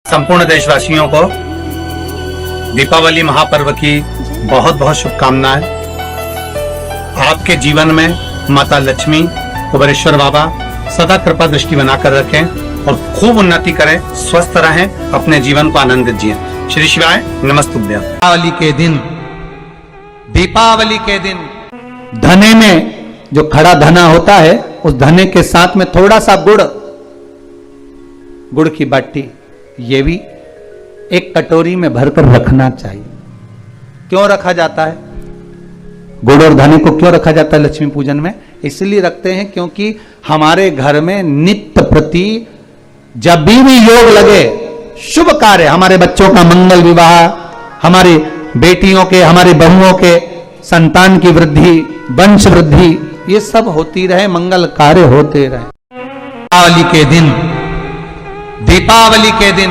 संपूर्ण देशवासियों को दीपावली महापर्व की बहुत बहुत शुभकामनाएं। आपके जीवन में माता लक्ष्मी, कुबेरेश्वर बाबा सदा कृपा दृष्टि बनाकर रखें और खूब उन्नति करें, स्वस्थ रहें, अपने जीवन को आनंदित जिएं। श्री शिवाय नमस्तुभ्यं। दीपावली के दिन धने में जो खड़ा धना होता है, उस धने के साथ में थोड़ा सा गुड़ की बाटी, ये भी एक कटोरी में भरकर रखना चाहिए। क्यों रखा जाता है गुड़ और धने को? क्यों रखा जाता है लक्ष्मी पूजन में? इसलिए रखते हैं क्योंकि हमारे घर में नित्य प्रति जब भी योग लगे, शुभ कार्य, हमारे बच्चों का मंगल विवाह, हमारी बेटियों के, हमारी बहुओं के संतान की वृद्धि, वंश वृद्धि, ये सब होती रहे, मंगल कार्य होते रहे। दीपावली के दिन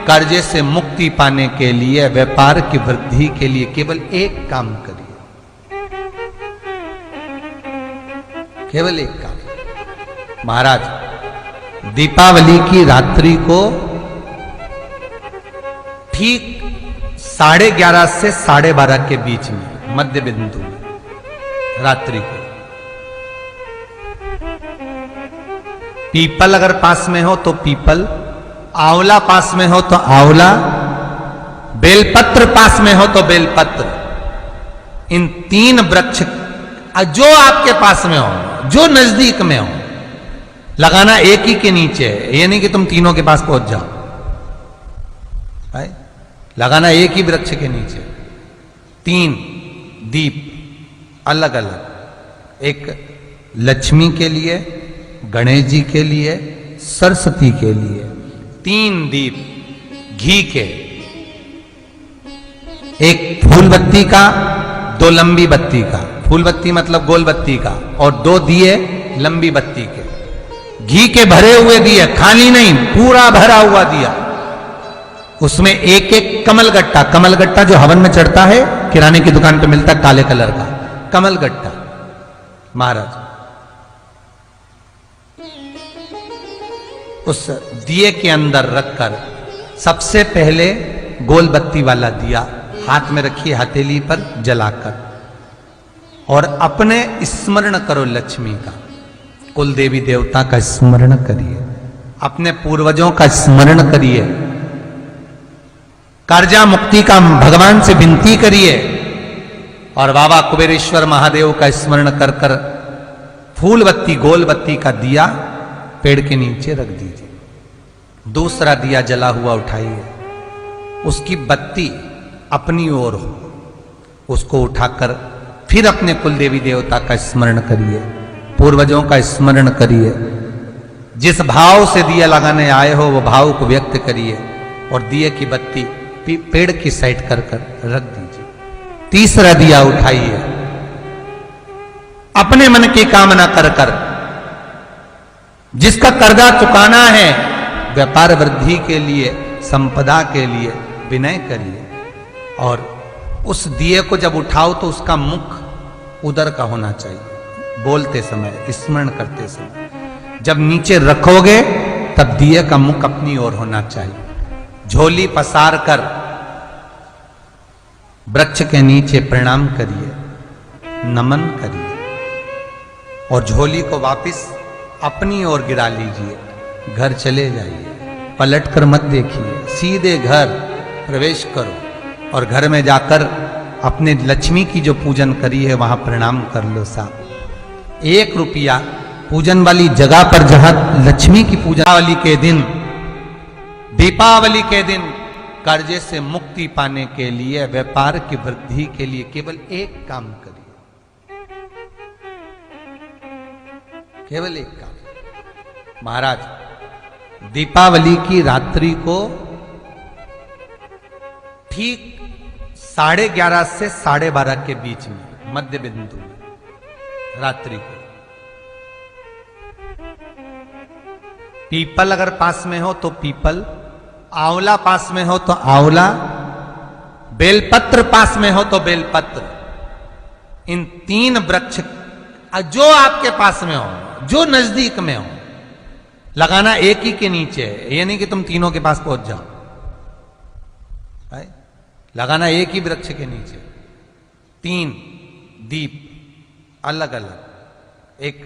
कर्जे से मुक्ति पाने के लिए, व्यापार की वृद्धि के लिए केवल एक काम करिए, केवल एक काम। महाराज, दीपावली की रात्रि को ठीक 11:30 से 12:30 के बीच में, मध्य बिंदु में रात्रि को, पीपल अगर पास में हो तो पीपल, आंवला पास में हो तो आंवला, बेलपत्र पास में हो तो बेलपत्र, इन 3 वृक्ष जो आपके पास में हो, जो नजदीक में हो, लगाना एक ही के नीचे। ये नहीं कि तुम तीनों के पास पहुंच जाओ, लगाना एक ही वृक्ष के नीचे। 3 दीप अलग अलग, एक लक्ष्मी के लिए, गणेश जी के लिए, सरस्वती के लिए। 3 दीप घी के, एक फूल बत्ती का, 2 लंबी बत्ती का, फूल बत्ती मतलब गोल बत्ती का, और 2 दिए लंबी बत्ती के, घी के भरे हुए दिए, खाली नहीं, पूरा भरा हुआ दिया। उसमें एक एक कमलगट्टा, कमलगट्टा जो हवन में चढ़ता है, किराने की दुकान पे मिलता है काले कलर का कमलगट्टा, महाराज उस दिए के अंदर रखकर सबसे पहले गोल बत्ती वाला दिया हाथ में रखिए, हथेली पर जलाकर, और अपने स्मरण करो लक्ष्मी का, कुल देवी देवता का स्मरण करिए, अपने पूर्वजों का स्मरण करिए, कर्जा मुक्ति का भगवान से विनती करिए, और बाबा कुबेरेश्वर महादेव का स्मरण कर कर फूल बत्ती, गोल बत्ती का दिया पेड़ के नीचे रख दीजिए। दूसरा दिया जला हुआ उठाइए, उसकी बत्ती अपनी ओर हो, उसको उठाकर फिर अपने कुल देवी देवता का स्मरण करिए, पूर्वजों का स्मरण करिए, जिस भाव से दिया लगाने आए हो वो भाव को व्यक्त करिए, और दिए की बत्ती पेड़ की साइड कर कर रख दीजिए। तीसरा दिया उठाइए, अपने मन की कामना कर कर, जिसका कर्जा चुकाना है, व्यापार वृद्धि के लिए, संपदा के लिए विनय करिए, और उस दिए को जब उठाओ तो उसका मुख उदर का होना चाहिए, बोलते समय, स्मरण करते समय। जब नीचे रखोगे तब दिए का मुख अपनी ओर होना चाहिए। झोली पसार कर वृक्ष के नीचे प्रणाम करिए, नमन करिए, और झोली को वापस अपनी ओर गिरा लीजिए, घर चले जाइए, पलटकर मत देखिए, सीधे घर प्रवेश करो, और घर में जाकर अपने लक्ष्मी की जो पूजन करी है वहां प्रणाम कर लो साहब। 1 रुपया पूजन वाली जगह पर जहां लक्ष्मी की पूजा, दीपावली के दिन कर्जे से मुक्ति पाने के लिए, व्यापार की वृद्धि के लिए केवल एक काम करिए, केवल एक काम। महाराज, दीपावली की रात्रि को ठीक 11:30 से 12:30 के बीच में, मध्य बिंदु में रात्रि को, पीपल अगर पास में हो तो पीपल, आंवला पास में हो तो आंवला, बेलपत्र पास में हो तो बेलपत्र, इन 3 वृक्ष जो आपके पास में हो, जो नजदीक में हो, लगाना एक ही के नीचे है। ये नहीं कि तुम तीनों के पास पहुंच जाओ, है? लगाना एक ही वृक्ष के नीचे 3 दीप अलग अलग, एक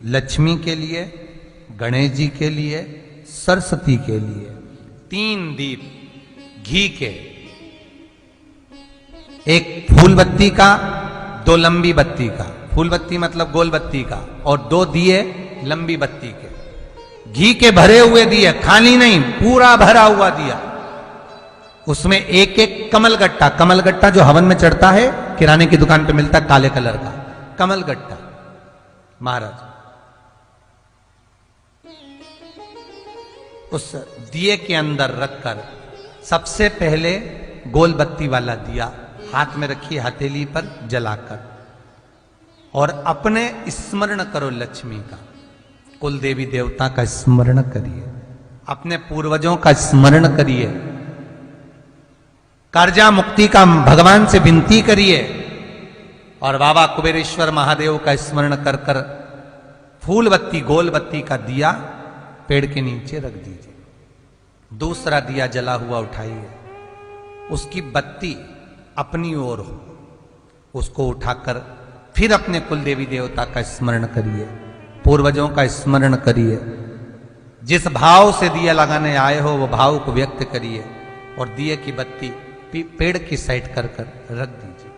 लक्ष्मी के लिए, गणेश जी के लिए, सरस्वती के लिए 3 दीप घी के, एक फूल बत्ती का, 2 लंबी बत्ती का, फूल बत्ती मतलब गोल बत्ती का, और 2 दिए लंबी बत्ती के, घी के भरे हुए दिए, खाली नहीं पूरा भरा हुआ दिया, उसमें एक एक कमलगट्टा, कमलगट्टा जो हवन में चढ़ता है, किराने की दुकान पे मिलता है काले कलर का कमलगट्टा, महाराज उस दिए के अंदर रखकर सबसे पहले गोल बत्ती वाला दिया हाथ में रखिए, हथेली पर जलाकर, और अपने स्मरण करो लक्ष्मी का, कुल देवी देवता का स्मरण करिए, अपने पूर्वजों का स्मरण करिए, कर्जा मुक्ति का भगवान से विनती करिए, और बाबा कुबेरेश्वर महादेव का स्मरण कर कर फूल बत्ती गोल बत्ती का दिया पेड़ के नीचे रख दीजिए। दूसरा दिया जला हुआ उठाइए, उसकी बत्ती अपनी ओर हो, उसको उठाकर फिर अपने कुल देवी देवता का स्मरण करिए, पूर्वजों का स्मरण करिए, जिस भाव से दिया लगाने आए हो वो भाव को व्यक्त करिए, और दिए की बत्ती पेड़ की साइड कर कर रख दीजिए।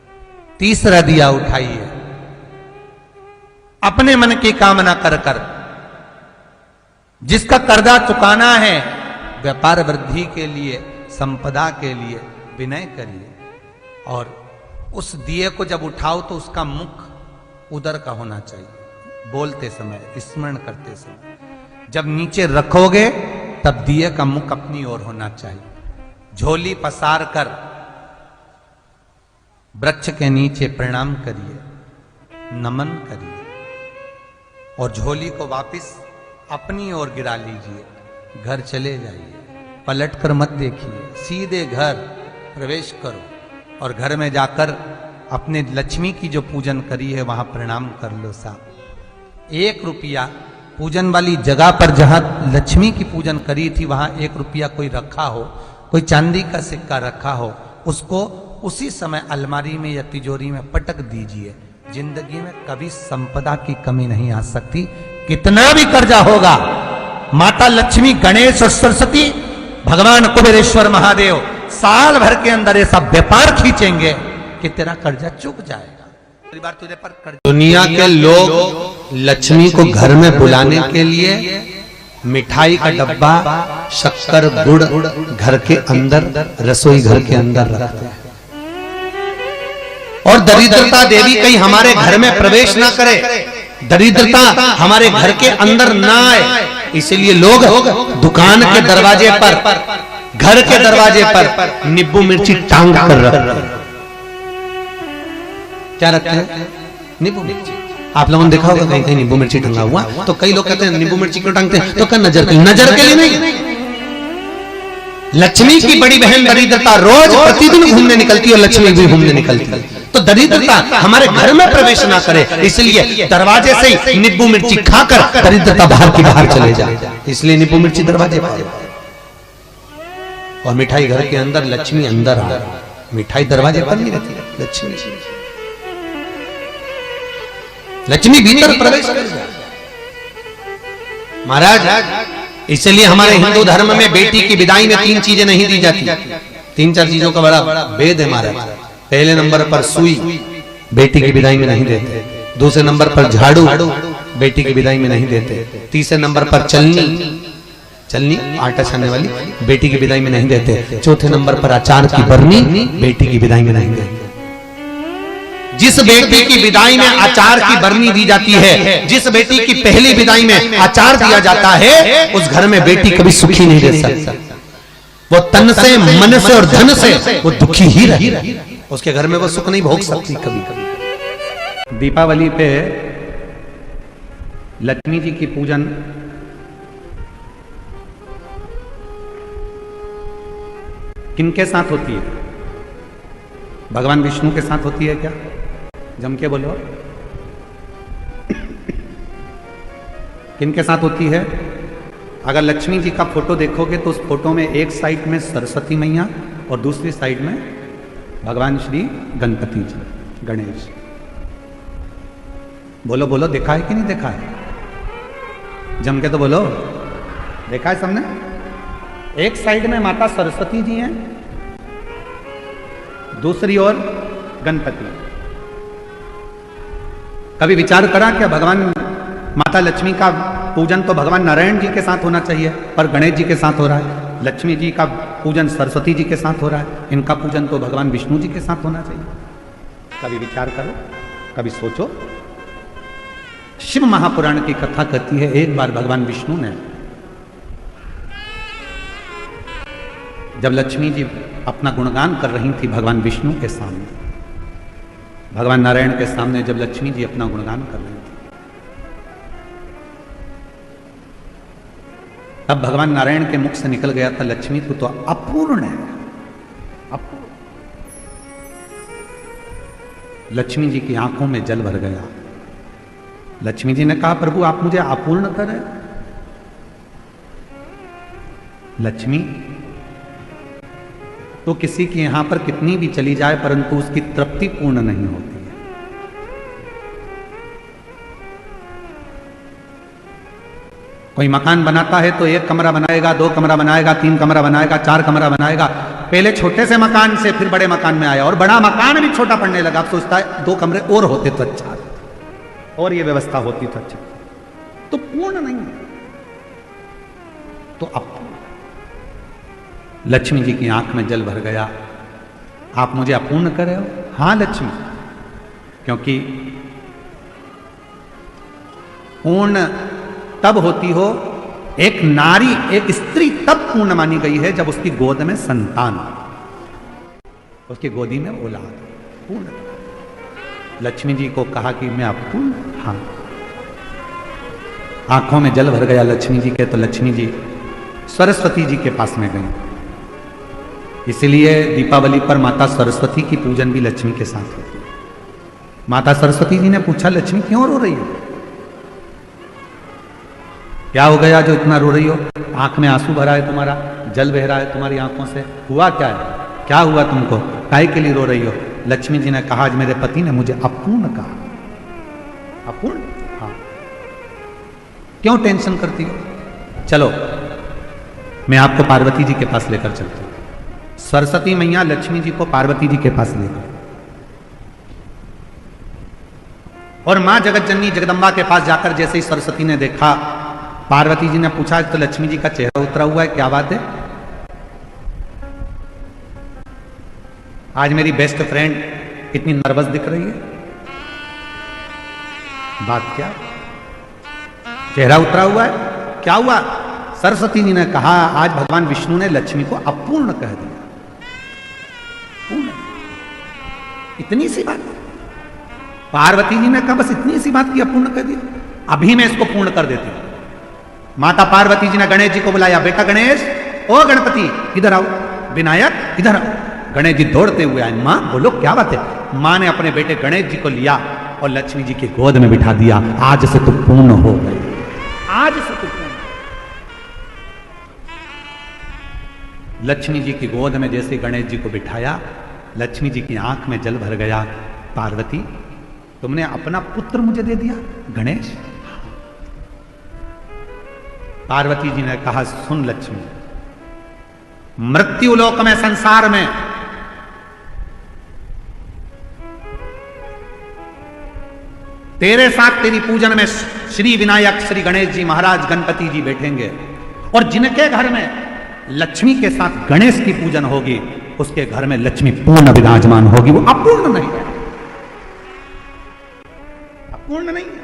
तीसरा दिया उठाइए, अपने मन की कामना कर कर, जिसका कर्जा चुकाना है, व्यापार वृद्धि के लिए, संपदा के लिए विनय करिए, और उस दिए को जब उठाओ तो उसका मुख उधर का होना चाहिए, बोलते समय, स्मरण करते समय। जब नीचे रखोगे तब दिए का मुख अपनी ओर होना चाहिए। झोली पसार कर वृक्ष के नीचे प्रणाम करिए, नमन करिए, और झोली को वापस अपनी ओर गिरा लीजिए, घर चले जाइए, पलट कर मत देखिए, सीधे घर प्रवेश करो, और घर में जाकर अपने लक्ष्मी की जो पूजन करी है वहां प्रणाम कर लो साहब। 1 रुपया पूजन वाली जगह पर जहां लक्ष्मी की पूजन करी थी वहां 1 रुपया कोई रखा हो, कोई चांदी का सिक्का रखा हो, उसको उसी समय अलमारी में या तिजोरी में पटक दीजिए। जिंदगी में कभी संपदा की कमी नहीं आ सकती। कितना भी कर्जा होगा, माता लक्ष्मी, गणेश और सरस्वती, भगवान कुबेरेश्वर महादेव साल भर के अंदर ऐसा व्यापार खींचेंगे कि तेरा कर्जा चुक जाएगा। बार तुझे पर कर्जा। दुनिया के लोग लक्ष्मी को घर में बुलाने के लिए मिठाई का डब्बा, शक्कर, गुड़ घर के अंदर, रसोई घर के अंदर रखते हैं, और दरिद्रता देवी कहीं हमारे घर में प्रवेश ना करे, दरिद्रता हमारे घर के अंदर ना आए, इसलिए लोग दुकान के दरवाजे पर, घर के दरवाजे पर नींबू मिर्ची टांग कर रखते हैं। क्या रखते हैं? नींबू मिर्ची। आप लोगों ने देखा होगा कहीं कहीं नींबू मिर्ची टंगा हुआ, तो कई लोग कहते हैं नींबू मिर्ची क्यों टांगते हैं? तो क्या नजर के लिए? नजर के लिए नहीं। लक्ष्मी की बड़ी बहन दरिद्रता रोज प्रतिदिन घूमने निकलती है, और लक्ष्मी भी घूमने निकलती है, तो दरिद्रता हमारे घर में प्रवेश ना करे, इसलिए दरवाजे से ही नींबू मिर्ची खाकर दरिद्रता बाहर की बाहर चले जाए, इसलिए नींबू मिर्ची दरवाजे पर, और मिठाई घर के अंदर, लक्ष्मी अंदर आ, मिठाई दरवाजे पर नहीं रहती, लक्ष्मी भीतर प्रवेश कर जाए। महाराज इसलिए हमारे हिंदू धर्म में बेटी की विदाई में 3 चीजें नहीं दी जाती, 3-4 चीजों का बड़ा भेद है महाराज। पहले नंबर पर सुई बेटी की विदाई में नहीं देते, दूसरे नंबर पर झाड़ू बेटी की विदाई में नहीं देते, तीसरे नंबर पर चलनी आटा छानने वाली बेटी की विदाई में नहीं देते, चौथे नंबर पर अचार की बरनी बेटी की विदाई में नहीं देते। जिस बेटी की विदाई में अचार की बरनी दी जाती है, जिस बेटी की पहली विदाई में अचार दिया जाता है, उस घर में बेटी कभी सुखी नहीं रह सकती, वो तन से, मन से और धन से वो दुखी ही रहे, उसके घर में वो सुख नहीं भोग सकती कभी कभी। दीपावली पे लक्ष्मी जी की पूजन किनके साथ होती है? भगवान विष्णु के साथ होती है क्या? जम के बोलो। किनके साथ होती है? अगर लक्ष्मी जी का फोटो देखोगे तो उस फोटो में एक साइड में सरस्वती मैया और दूसरी साइड में भगवान श्री गणपति जी, गणेश। बोलो बोलो, देखा है कि नहीं देखा है? जम के तो बोलो, देखा है सबने? एक साइड में माता सरस्वती जी हैं, दूसरी ओर गणपति। कभी विचार करा क्या भगवान माता लक्ष्मी का पूजन तो भगवान नारायण जी के साथ होना चाहिए, पर गणेश जी के साथ हो रहा है। लक्ष्मी जी का पूजन सरस्वती जी के साथ हो रहा है, इनका पूजन तो भगवान विष्णु जी के साथ होना चाहिए। कभी विचार करो, कभी सोचो। शिव महापुराण की कथा कहती है, एक बार भगवान विष्णु ने जब लक्ष्मी जी अपना गुणगान कर रही थी भगवान विष्णु के सामने, भगवान नारायण के सामने जब लक्ष्मी जी अपना गुणगान कर रही थी, तब भगवान नारायण के मुख से निकल गया था, लक्ष्मी तू तो अपूर्ण है, अपूर्ण। लक्ष्मी जी की आंखों में जल भर गया। लक्ष्मी जी ने कहा, प्रभु आप मुझे अपूर्ण करें। लक्ष्मी तो किसी के यहां पर कितनी भी चली जाए परंतु उसकी तृप्ति पूर्ण नहीं होती है। कोई मकान बनाता है तो 1 कमरा बनाएगा, 2 कमरा बनाएगा, 3 कमरा बनाएगा, 4 कमरा बनाएगा। पहले छोटे से मकान से फिर बड़े मकान में आया और बड़ा मकान भी छोटा पड़ने लगा। अब सोचता है 2 कमरे और होते तो अच्छा, और ये व्यवस्था होती तो अच्छा। तो पूर्ण नहीं है, तो अपूर्ण। लक्ष्मी जी की आंख में जल भर गया। आप मुझे अपूर्ण कर रहे हो? हां लक्ष्मी, क्योंकि पूर्ण तब होती हो, एक नारी, एक स्त्री तब पूर्ण मानी गई है जब उसकी गोद में संतान, उसकी गोदी में औलाद, पूर्ण। लक्ष्मी जी को कहा कि मैं अपूर्ण, हाँ। आंखों में जल भर गया लक्ष्मी जी के, तो लक्ष्मी जी सरस्वती जी के पास में गई। इसलिए दीपावली पर माता सरस्वती की पूजन भी लक्ष्मी के साथ होती है। माता सरस्वती जी ने पूछा, लक्ष्मी क्यों रो रही हो? क्या हो गया जो इतना रो रही हो? आंख में आंसू भरा है तुम्हारा, जल बह रहा है तुम्हारी आंखों से, हुआ क्या है? क्या हुआ तुमको? काहे के लिए रो रही हो? लक्ष्मी जी ने कहा, आज मेरे पति ने मुझे अपूर्ण कहा। अपूर्ण? हाँ। क्यों टेंशन करती हो? चलो मैं आपको पार्वती जी के पास लेकर चलती हूं। सरस्वती मैया लक्ष्मी जी को पार्वती जी के पास ले गई और मां जगत जननी जगदम्बा के पास जाकर जैसे ही सरस्वती ने देखा, पार्वती जी ने पूछा, तो लक्ष्मी जी का चेहरा उतरा हुआ है, क्या बात है? आज मेरी बेस्ट फ्रेंड इतनी नर्वस दिख रही है, बात क्या? चेहरा उतरा हुआ है, क्या हुआ? सरस्वती जी ने कहा, आज भगवान विष्णु ने लक्ष्मी को अपूर्ण कह दिया। पूर्ण, इतनी सी बात। पार्वती जी ने कहा, बस इतनी सी बात की अपूर्ण कह दिया, अभी मैं इसको पूर्ण कर देती हूं। माता पार्वती जी ने गणेश जी को बुलाया, बेटा गणेश, ओ गणपति इधर आओ, विनायक इधर आओ। गणेश जी दौड़ते हुए आए। मां बोलो क्या बात है? मां ने अपने बेटे गणेश जी को लिया और लक्ष्मी जी की गोद में बिठा दिया। आज से तुम पूर्ण हो गए, आज से तुम पूर्ण। लक्ष्मी जी की गोद में जैसे गणेश जी को बिठाया, लक्ष्मी जी की आंख में जल भर गया। पार्वती, तुमने अपना पुत्र मुझे दे दिया गणेश? पार्वती जी ने कहा, सुन लक्ष्मी, मृत्यु लोक में, संसार में तेरे साथ तेरी पूजन में श्री विनायक, श्री गणेश जी महाराज, गणपति जी बैठेंगे, और जिनके घर में लक्ष्मी के साथ गणेश की पूजन होगी, उसके घर में लक्ष्मी पूर्ण विराजमान होगी। वो अपूर्ण नहीं है, अपूर्ण नहीं है।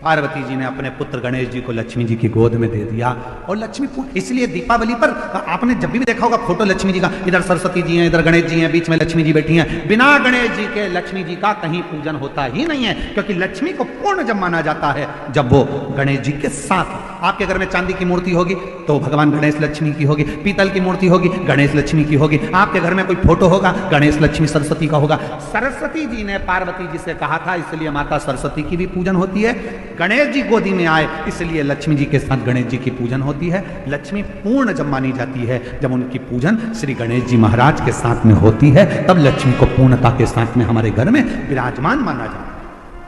पार्वती जी ने अपने पुत्र गणेश जी को लक्ष्मी जी की गोद में दे दिया और लक्ष्मी पूर्ण। इसलिए दीपावली पर आपने जब भी देखा होगा फोटो लक्ष्मी जी का, इधर सरस्वती जी हैं, इधर गणेश जी हैं, बीच में लक्ष्मी जी बैठी हैं। बिना गणेश जी के लक्ष्मी जी का कहीं पूजन होता ही नहीं है, क्योंकि लक्ष्मी को पूर्ण जब माना जाता है जब वो गणेश जी के साथ आपके घर में चांदी की मूर्ति होगी तो भगवान गणेश लक्ष्मी की होगी, पीतल की मूर्ति होगी गणेश लक्ष्मी की होगी। आपके घर में कोई फोटो होगा गणेश लक्ष्मी सरस्वती का होगा। सरस्वती जी ने पार्वती जी से कहा था, इसलिए माता सरस्वती की भी पूजन होती है। गणेश जी गोदी में आए इसलिए लक्ष्मी जी के साथ गणेश जी की पूजन होती है। लक्ष्मी पूर्ण जब मानी जाती है जब उनकी पूजन श्री गणेश जी महाराज के साथ में होती है, तब लक्ष्मी को पूर्णता के साथ में हमारे घर में विराजमान माना जाता है।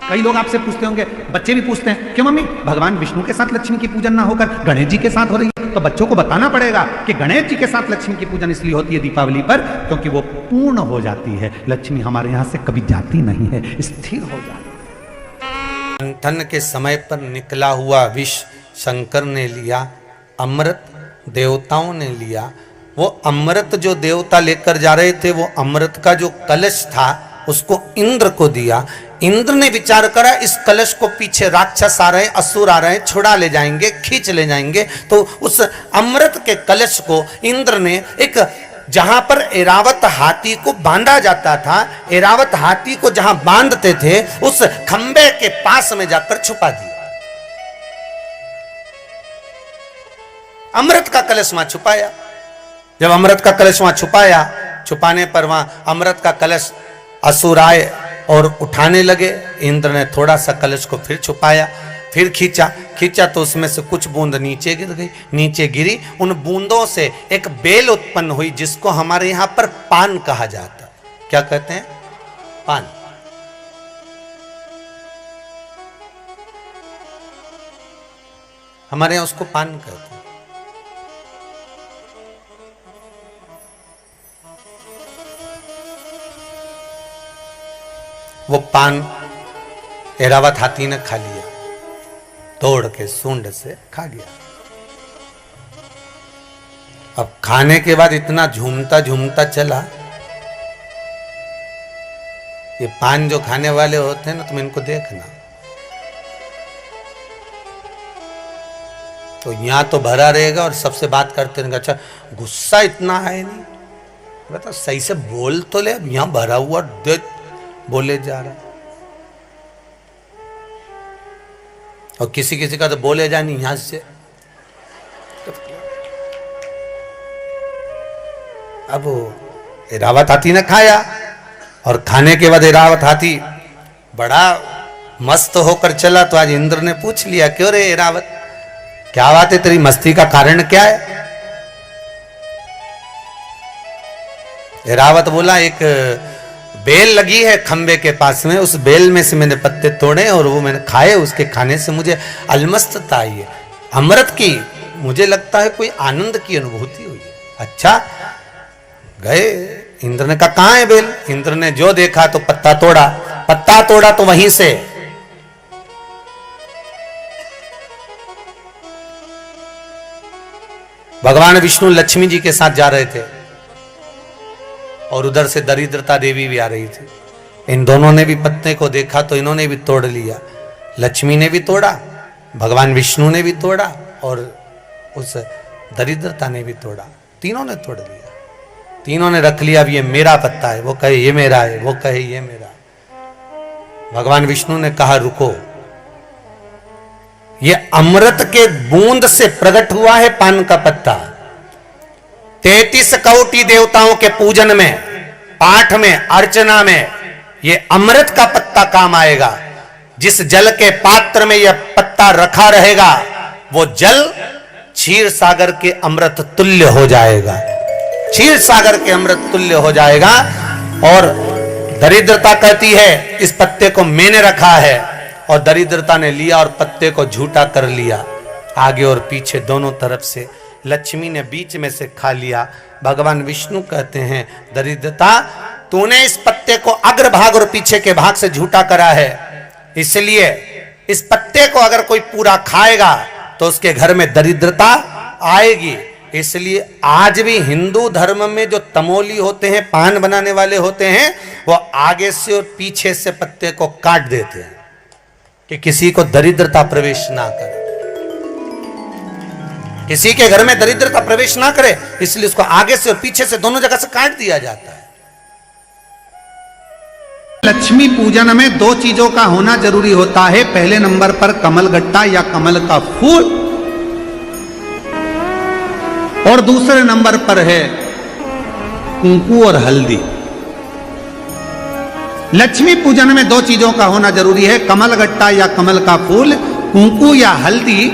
कई लोग आपसे पूछते होंगे, बच्चे भी पूछते हैं, क्यों मम्मी भगवान विष्णु के साथ लक्ष्मी की पूजन ना होकर गणेश जी के साथ हो रही है? तो बच्चों को बताना पड़ेगा कि गणेश जी के साथ लक्ष्मी की पूजन इसलिए होती है दीपावली पर, क्योंकि वो पूर्ण हो जाती है। लक्ष्मी हमारे यहां से कभी जाती नहीं है, स्थिर हो जाती है। मंथन के समय पर निकला हुआ विष शंकर ने लिया, अमृत देवताओं ने लिया। वो अमृत जो देवता लेकर जा रहे थे, वो अमृत का जो कलश था उसको इंद्र को दिया। इंद्र ने विचार करा इस कलश को पीछे राक्षस आ रहे हैं, असुर आ रहे हैं, छुड़ा ले जाएंगे, खींच ले जाएंगे। तो उस अमृत के कलश को इंद्र ने एक, जहां पर ऐरावत हाथी को बांधा जाता था, ऐरावत हाथी को जहां बांधते थे उस खंबे के पास में जाकर छुपा दिया। अमृत का कलश वहां छुपाया। जब अमृत का कलश वहां छुपाया, छुपाने पर वहां अमृत का कलश असुर आए और उठाने लगे। इंद्र ने थोड़ा सा कलश को फिर छुपाया, फिर खींचा तो उसमें से कुछ बूंद नीचे गिर गई। नीचे गिरी, उन बूंदों से एक बेल उत्पन्न हुई जिसको हमारे यहां पर पान कहा जाता है। क्या कहते हैं? पान। हमारे यहां उसको पान कहते हैं। वो पान ऐरावत हाथी ने खा लिया, तोड़ के सूंड से खा गया। अब खाने के बाद इतना झूमता झूमता चला। ये पान जो खाने वाले होते हैं ना, तुम इनको देखना, तो यहां तो भरा रहेगा और सबसे बात करते रहेंगे। अच्छा गुस्सा इतना है नहीं, बता सही से बोल तो ले, यहां भरा हुआ दे बोले जा रहा। और किसी किसी का तो बोले जा नहीं यहां से। अब ऐरावत हाथी ने खाया और खाने के बाद ऐरावत हाथी बड़ा मस्त होकर चला। तो आज इंद्र ने पूछ लिया, क्यों रे ऐरावत, क्या बात है, तेरी मस्ती का कारण क्या है? ऐरावत बोला, एक बेल लगी है खंबे के पास में, उस बेल में से मैंने पत्ते तोड़े और वो मैंने खाए। उसके खाने से मुझे अलमस्तता आई है, अमृत की मुझे लगता है कोई आनंद की अनुभूति हुई है। अच्छा गए, इंद्र ने कहा कहां है बेल? इंद्र ने जो देखा तो पत्ता तोड़ा तो वहीं से भगवान विष्णु लक्ष्मी जी के साथ जा रहे थे और उधर से दरिद्रता देवी भी आ रही थी। इन दोनों ने भी पत्ते को देखा तो इन्होंने भी तोड़ लिया। लक्ष्मी ने भी तोड़ा, भगवान विष्णु ने भी तोड़ा और उस दरिद्रता ने भी तोड़ा। तीनों ने तोड़ लिया, तीनों ने रख लिया। अब ये मेरा पत्ता है, वो कहे ये मेरा है, वो कहे ये मेरा। भगवान विष्णु ने कहा रुको, ये अमृत के बूंद से प्रकट हुआ है पान का पत्ता। 33 कोटि देवताओं के पूजन में, पाठ में, अर्चना में ये अमृत का पत्ता काम आएगा। जिस जल के पात्र में यह पत्ता रखा रहेगा वो जल क्षीर सागर के अमृत तुल्य हो जाएगा, क्षीर सागर के अमृत तुल्य हो जाएगा। और दरिद्रता कहती है इस पत्ते को मैंने रखा है, और दरिद्रता ने लिया और पत्ते को झूठा कर लिया, आगे और पीछे दोनों तरफ से। लक्ष्मी ने बीच में से खा लिया। भगवान विष्णु कहते हैं दरिद्रता तूने इस पत्ते को अग्रभाग और पीछे के भाग से झूठा करा है, इसलिए इस पत्ते को अगर कोई पूरा खाएगा तो उसके घर में दरिद्रता आएगी। इसलिए आज भी हिंदू धर्म में जो तमोली होते हैं, पान बनाने वाले होते हैं, वो आगे से और पीछे से पत्ते को काट देते हैं कि किसी को दरिद्रता प्रवेश ना करे, किसी के घर में दरिद्रता प्रवेश ना करे, इसलिए उसको आगे से और पीछे से दोनों जगह से काट दिया जाता है। लक्ष्मी पूजन में 2 चीजों का होना जरूरी होता है। पहले नंबर पर कमल गट्टा या कमल का फूल, और दूसरे नंबर पर है कुंकू और हल्दी। लक्ष्मी पूजन में दो चीजों का होना जरूरी है, कमल गट्टा या कमल का फूल, कुंकू या हल्दी।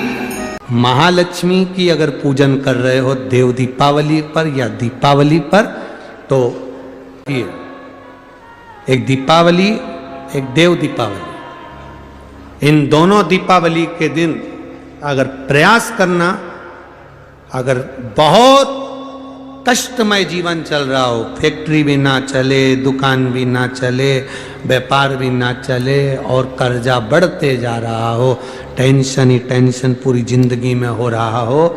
महालक्ष्मी की अगर पूजन कर रहे हो देव दीपावली पर या दीपावली पर, तो ये एक दीपावली एक देव दीपावली, इन दोनों दीपावली के दिन अगर प्रयास करना, अगर बहुत कष्टमय जीवन चल रहा हो, फैक्ट्री भी ना चले, दुकान भी ना चले, व्यापार भी ना चले और कर्जा बढ़ते जा रहा हो, टेंशन ही टेंशन पूरी जिंदगी में हो रहा हो,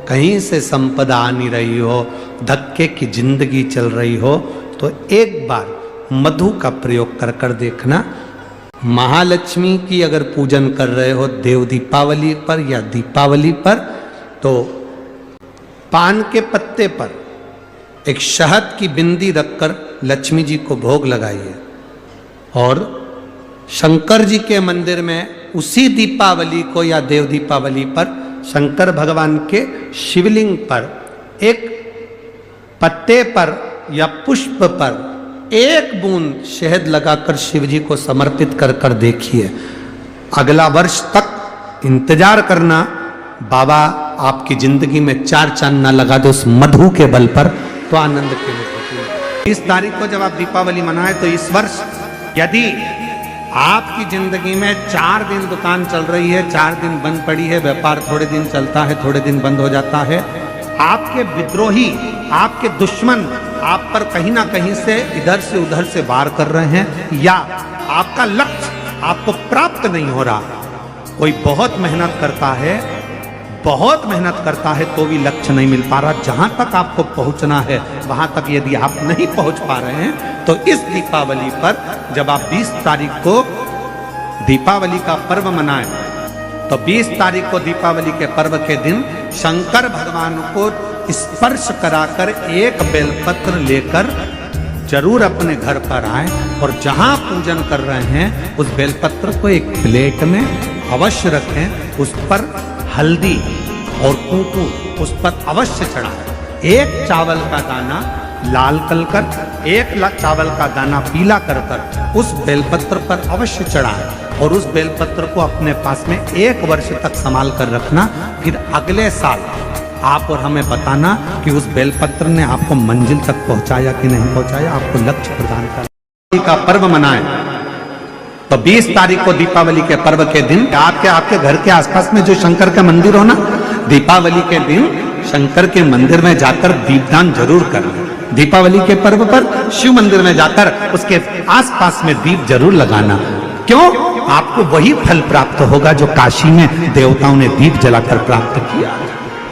कहीं से संपदा आ नहीं रही हो, धक्के की जिंदगी चल रही हो, तो एक बार मधु का प्रयोग कर कर देखना। महालक्ष्मी की अगर पूजन कर रहे हो देव दीपावली पर या दीपावली पर, तो पान के पत्ते पर एक शहद की बिंदी रखकर लक्ष्मी जी को भोग लगाइए और शंकर जी के मंदिर में उसी दीपावली को या देव दीपावली पर शंकर भगवान के शिवलिंग पर एक पत्ते पर या पुष्प पर एक बूंद शहद लगाकर शिव जी को समर्पित कर कर देखिए। अगला वर्ष तक इंतजार करना, बाबा आपकी जिंदगी में चार चांद ना लगा दे उस मधु के बल पर, तो आनंद के लिए। इस तारीख को जब आप दीपावली मनाए तो इस वर्ष यदि आपकी जिंदगी में 4 दिन दुकान चल रही है, 4 दिन बंद पड़ी है, व्यापार थोड़े दिन चलता है, थोड़े दिन बंद हो जाता है, आपके विद्रोही, आपके दुश्मन आप पर कहीं ना कहीं से इधर से उधर से वार कर रहे हैं, या आपका लक्ष्य आपको प्राप्त नहीं हो रहा, कोई बहुत मेहनत करता है, बहुत मेहनत करता है तो भी लक्ष्य नहीं मिल पा रहा, जहां तक आपको पहुंचना है वहां तक यदि आप नहीं पहुंच पा रहे हैं, तो इस दीपावली पर जब आप 20 तारीख को दीपावली का पर्व मनाएं, तो 20 तारीख को दीपावली के पर्व के दिन शंकर भगवान को स्पर्श कराकर एक बेलपत्र लेकर जरूर अपने घर पर आए और जहां पूजन कर रहे हैं उस बेलपत्र को एक प्लेट में अवश्य रखें, उस पर हल्दी और कुंकू उस पर अवश्य चढ़ाएं। एक चावल का दाना लाल कर, एक चावल का दाना पीला कर कर उस बेलपत्र पर अवश्य चढ़ाएं और उस बेलपत्र को अपने पास में 1 वर्ष तक संभाल कर रखना। फिर अगले साल आप और हमें बताना कि उस बेलपत्र ने आपको मंजिल तक पहुंचाया कि नहीं पहुंचाया, आपको लक्ष्य प्रदान कर। दीपावली का पर्व मनाएं तो 20 तारीख को दीपावली के पर्व के दिन आपके घर के आसपास में जो शंकर का मंदिर हो ना, दीपावली के दिन शंकर के मंदिर में जाकर दीपदान जरूर करना। दीपावली के पर्व पर शिव मंदिर में जाकर उसके आसपास में दीप जरूर लगाना। क्यों? आपको वही फल प्राप्त होगा जो काशी में देवताओं ने दीप जलाकर प्राप्त किया।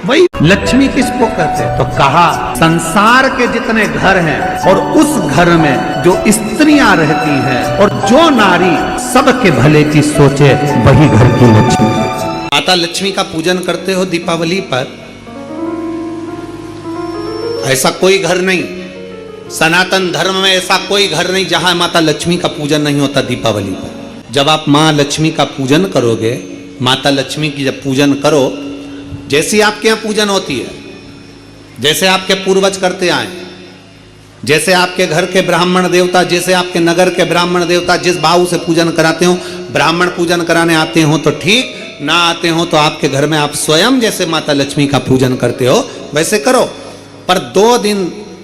वही लक्ष्मी किसको कहते हैं? तो कहा संसार के जितने घर हैं और उस घर में जो स्त्रियां रहती हैं और जो नारी सबके भले की सोचे, वही घर की लक्ष्मी। माता लक्ष्मी का पूजन करते हो दीपावली पर, ऐसा कोई घर नहीं, सनातन धर्म में ऐसा कोई घर नहीं जहां माता लक्ष्मी का पूजन नहीं होता दीपावली पर। जब आप मां लक्ष्मी का पूजन करोगे, माता लक्ष्मी की जब पूजन करो, जैसी आपके यहां पूजन होती है, जैसे आपके पूर्वज करते आए, जैसे आपके घर के ब्राह्मण देवता, जैसे आपके नगर के ब्राह्मण देवता जिस भाव से पूजन कराते हो, ब्राह्मण पूजन कराने आते हो तो ठीक, ना आते हो तो आपके घर में आप स्वयं जैसे माता लक्ष्मी का पूजन करते हो वैसे करो। पर 2 दिन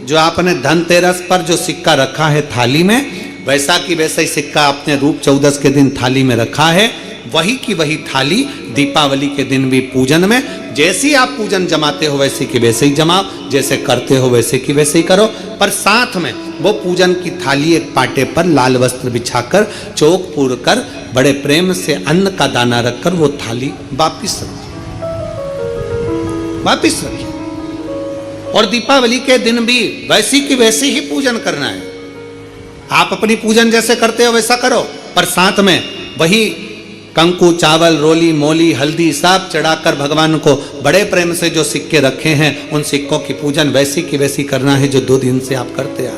जो आपने धनतेरस पर जो सिक्का रखा है थाली में, वैसा की वैसा ही सिक्का आपने रूप 14 के दिन थाली में रखा है, वही की वही थाली दीपावली के दिन भी पूजन में जैसी आप पूजन जमाते हो वैसे की वैसे ही जमाओ, जैसे करते हो वैसे की वैसे ही करो। पर साथ में वो पूजन की थाली एक पाटे पर लाल वस्त्र बिछाकर, चौक पूर कर, बड़े प्रेम से अन्न का दाना रखकर वो थाली वापिस रखिए। और दीपावली के दिन भी वैसी की वैसी ही पूजन करना है। आप अपनी पूजन जैसे करते हो वैसा करो, पर साथ में वही कंकु, चावल, रोली, मोली, हल्दी सब चढ़ाकर भगवान को बड़े प्रेम से जो सिक्के रखे हैं उन सिक्कों की पूजन वैसी की वैसी करना है जो 2 दिन से आप करते आ।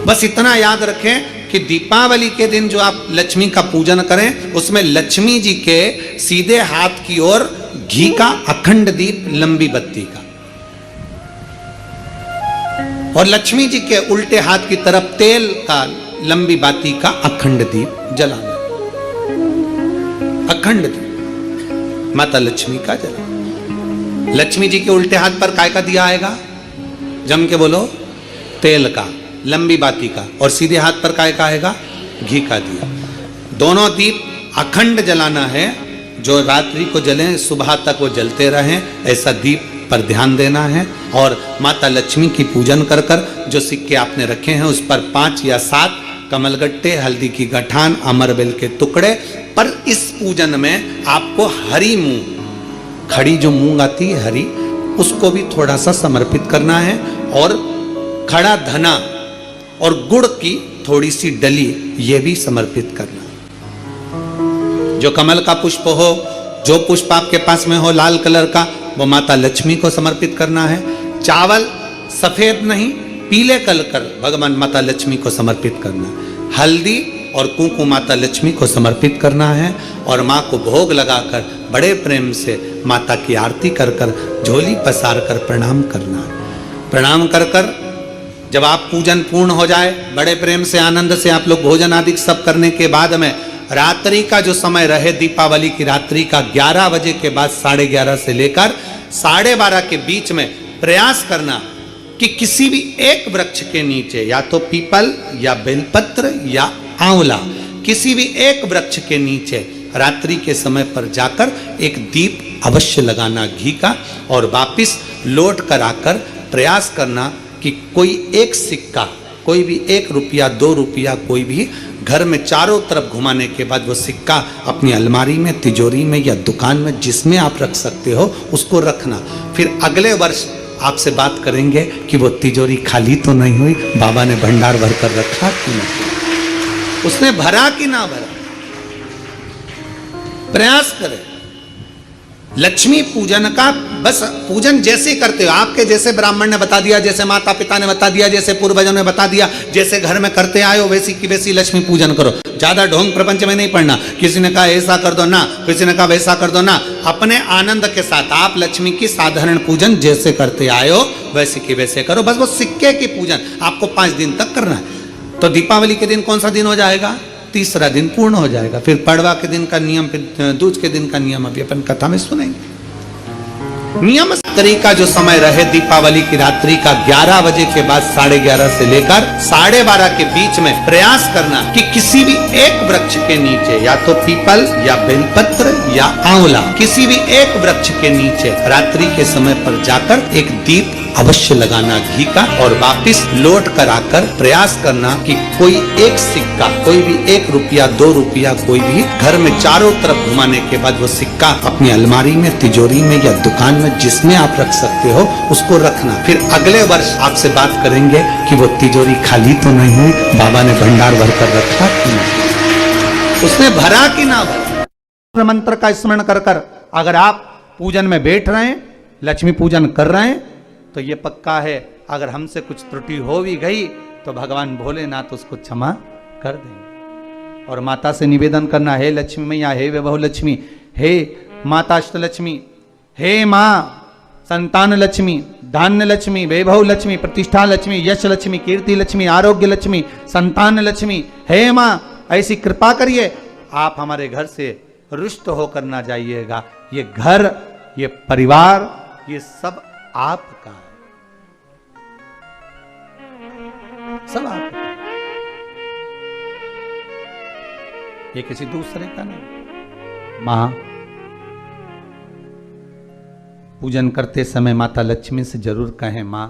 बस इतना याद रखें कि दीपावली के दिन जो आप लक्ष्मी का पूजन करें उसमें लक्ष्मी जी के सीधे हाथ की ओर घी का अखंड दीप, लंबी बत्ती का, और लक्ष्मी जी के उल्टे हाथ की तरफ तेल का लंबी बाती का अखंड दीप जलाना, अखंड दीप माता लक्ष्मी का जलाना। लक्ष्मी जी के उल्टे हाथ पर काय का दिया आएगा? जम के बोलो, तेल का, लंबी बाती का। और सीधे हाथ पर काय का आएगा? घी का दिया। दोनों दीप अखंड जलाना है, जो रात्रि को जले सुबह तक वो जलते रहें, ऐसा दीप पर ध्यान देना है। और माता लक्ष्मी की पूजन कर कर जो सिक्के आपने रखे हैं उस पर 5 या 7 कमलगट्टे, हल्दी की गठान, अमरबेल के टुकड़े। पर इस पूजन में आपको हरी मूंग, खड़ी जो मूंग आती है हरी, उसको भी थोड़ा सा समर्पित करना है। और खड़ा धना और गुड़ की थोड़ी सी डली ये भी समर्पित करना है। जो कमल का पुष्प हो, जो पुष्प आपके पास में हो लाल कलर का, वो माता लक्ष्मी को समर्पित करना है। चावल सफेद नहीं, पीले कलर कर भगवान माता लक्ष्मी को समर्पित करना है। हल्दी और कुंकु माता लक्ष्मी को समर्पित करना है। और माँ को भोग लगाकर बड़े प्रेम से माता की आरती कर कर, झोली पसार कर प्रणाम करना है। प्रणाम कर कर जब आप पूजन पूर्ण हो जाए, बड़े प्रेम से आनंद से आप लोग भोजन आदि सब करने के बाद में रात्रि का जो समय रहे, दीपावली की रात्रि का 11 बजे के बाद 11:30 से लेकर 12:30 के बीच में प्रयास करना कि किसी भी एक वृक्ष के नीचे, या तो पीपल या बेलपत्र या आंवला, किसी भी एक वृक्ष के नीचे रात्रि के समय पर जाकर एक दीप अवश्य लगाना घी का। और वापिस लौट कर आकर प्रयास करना कि कोई एक सिक्का, कोई भी 1 रुपया 2 रुपया, कोई भी घर में चारों तरफ घुमाने के बाद वो सिक्का अपनी अलमारी में, तिजोरी में या दुकान में जिसमें आप रख सकते हो उसको रखना। फिर अगले वर्ष आपसे बात करेंगे कि वो तिजोरी खाली तो नहीं हुई, बाबा ने भंडार भर कर रखा कि नहीं, उसने भरा कि ना भरा। प्रयास करें। लक्ष्मी पूजन का बस पूजन जैसे करते हो, आपके जैसे ब्राह्मण ने बता दिया, जैसे माता पिता ने बता दिया, जैसे पूर्वजों ने बता दिया, जैसे घर में करते आए हो वैसी की वैसी लक्ष्मी पूजन करो। ज्यादा ढोंग प्रपंच में नहीं पड़ना। किसी ने कहा ऐसा कर दो ना, किसी ने कहा वैसा कर दो ना। अपने आनंद के साथ आप लक्ष्मी की साधारण पूजन जैसे करते आए हो वैसे की वैसे करो। बस वो सिक्के की पूजन आपको 5 दिन तक करना है। तो दीपावली के दिन कौन सा दिन हो जाएगा? तीसरा दिन पूर्ण हो जाएगा। फिर पड़वा के दिन का नियम, फिर दूज के दिन का नियम अभी अपन कथा में सुनेंगे। नियम तरीका जो समय रहे दीपावली की रात्रि का 11 बजे के बाद 11:30 से लेकर 12:30 के बीच में प्रयास करना कि किसी भी एक वृक्ष के नीचे, या तो पीपल या बेलपत्र या आंवला, किसी भी एक वृक्ष के नीचे रात्रि के समय पर जाकर एक दीप अवश्य लगाना घी का। और वापिस लौट कर आकर प्रयास करना कि कोई एक सिक्का, कोई भी 1 रुपया 2 रुपया, कोई भी घर में चारों तरफ घुमाने के बाद वो सिक्का अपनी अलमारी में, तिजोरी में या दुकान में जिसमें आप रख सकते हो उसको रखना। फिर अगले वर्ष आपसे बात करेंगे कि वो तिजोरी खाली तो नहीं हुई, बाबा ने भंडार भर कर रखा कि नहीं, उसने भरा कि ना भरा। मंत्र का स्मरण कर कर अगर आप पूजन में बैठ रहे हैं, लक्ष्मी पूजन कर रहे हैं, तो ये पक्का है अगर हमसे कुछ त्रुटि हो भी गई तो भगवान भोलेनाथ उसको क्षमा कर देंगे। और माता से निवेदन करना, हे लक्ष्मी मैया, हे वैभव लक्ष्मी, हे माता अष्टलक्ष्मी, हे माँ संतान लक्ष्मी, धान्य लक्ष्मी, वैभव लक्ष्मी, प्रतिष्ठा लक्ष्मी, यश लक्ष्मी, कीर्ति लक्ष्मी, आरोग्य लक्ष्मी, संतान लक्ष्मी, हे माँ ऐसी कृपा करिए, आप हमारे घर से रुष्ट होकर ना जाइएगा। ये घर, ये परिवार, ये सब आपका है, सब आपका है, ये किसी दूसरे का नहीं। मां पूजन करते समय माता लक्ष्मी से जरूर कहें, मां